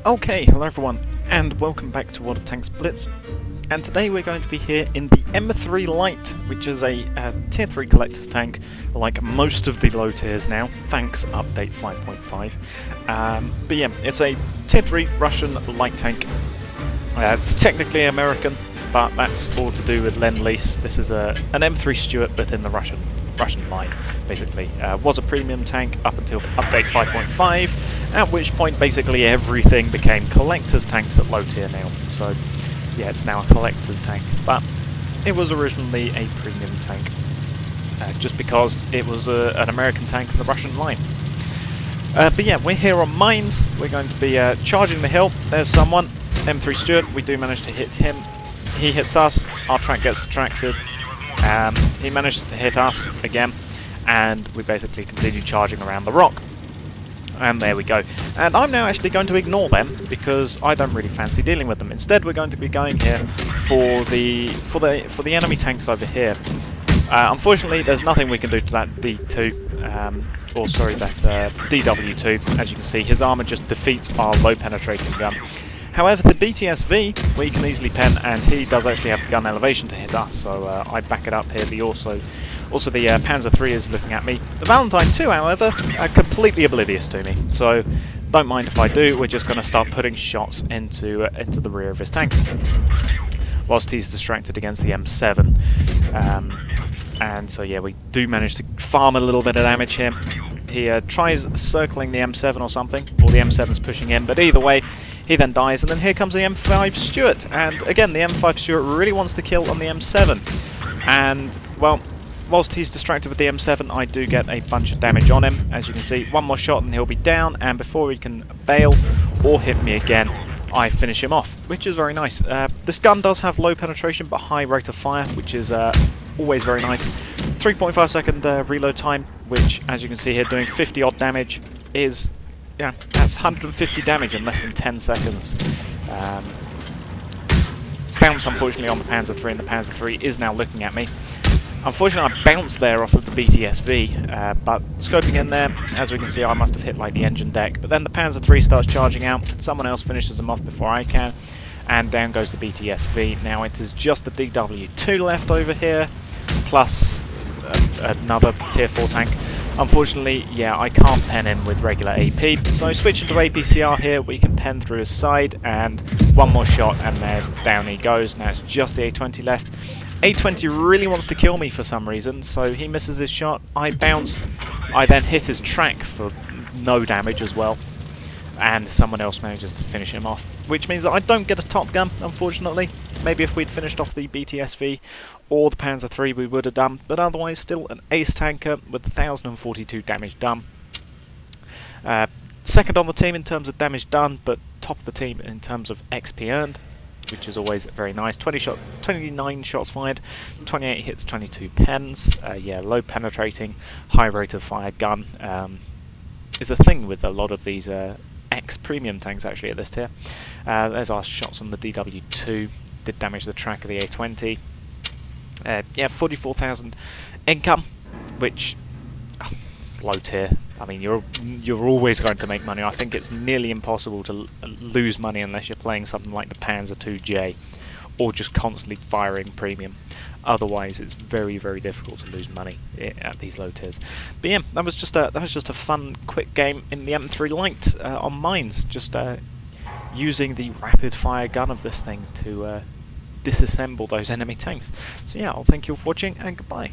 Okay, hello everyone, and welcome back to World of Tanks Blitz. And today we're going to be here in the M3 Light, which is a tier 3 collector's tank, like most of the low tiers now, thanks update 5.5. But yeah, it's a tier 3 Russian light tank. It's technically American, but that's all to do with lend-lease. This is an M3 Stuart, but in the Russian line, basically. Was a premium tank up until update 5.5, at which point basically everything became collector's tanks at low tier now. So yeah, it's now a collector's tank, but it was originally a premium tank, just because it was an American tank in the Russian line. But yeah, we're here on mines. We're going to be charging the hill. There's someone, M3 Stuart. We do manage to hit him. He hits us. Our track gets detracted. He manages to hit us again, and we basically continue charging around the rock. And there we go. And I'm now actually going to ignore them because I don't really fancy dealing with them. Instead, we're going to be going here for the enemy tanks over here. Unfortunately, there's nothing we can do to that D2, or sorry, that DW2. As you can see, his armor just defeats our low penetrating gun. However, the BTSV, we can easily pen, and he does actually have the gun elevation to hit us, so I back it up here. Also the Panzer III is looking at me. The Valentine II, however, are completely oblivious to me, so don't mind if I do. We're just going to start putting shots into the rear of his tank, whilst he's distracted against the M7. And so yeah, we do manage to farm a little bit of damage here. He tries circling the M7 or something, or the M7's pushing in, but either way, he then dies, and then here comes the M5 Stuart, and again, the M5 Stuart really wants to kill on the M7, and, well, whilst he's distracted with the M7, I do get a bunch of damage on him. As you can see, one more shot and he'll be down, and before he can bail or hit me again, I finish him off, which is very nice. This gun does have low penetration, but high rate of fire, which is always very nice. 3.5 second reload time, which, as you can see here, doing 50 odd damage is... yeah, that's 150 damage in less than 10 seconds. Bounce, unfortunately, on the Panzer III, and the Panzer III is now looking at me. Unfortunately, I bounced there off of the BTSV, but scoping in there, as we can see, I must have hit like the engine deck. But then the Panzer III starts charging out, someone else finishes them off before I can, and down goes the BTSV. Now it is just the DW2 left over here, plus another tier 4 tank. Unfortunately, yeah, I can't pen in with regular AP, so switching to APCR here, we can pen through his side, and one more shot, and then down he goes. Now it's just the A20 left. A20 really wants to kill me for some reason, so he misses his shot. I bounce, I then hit his track for no damage as well, and someone else manages to finish him off, which means that I don't get a top gun, unfortunately. Maybe if we'd finished off the BTSV or the Panzer III we would have done, but otherwise still an ace tanker with 1,042 damage done. Second on the team in terms of damage done, but top of the team in terms of XP earned, which is always very nice. 29 shots fired, 28 hits, 22 pens. Yeah, low penetrating, high rate of fire gun is a thing with a lot of these X-premium tanks actually at this tier. There's our shots on the DW2. Did damage the track of the A20. Yeah, 44,000 income, which is low tier. I mean, you're always going to make money. I think it's nearly impossible to lose money unless you're playing something like the Panzer IIJ, or just constantly firing premium. Otherwise, it's very, very difficult to lose money at these low tiers. But yeah, that was just a fun, quick game in the M3 Light on mines. Just using the rapid fire gun of this thing to disassemble those enemy tanks. So yeah, I'll thank you for watching, and goodbye.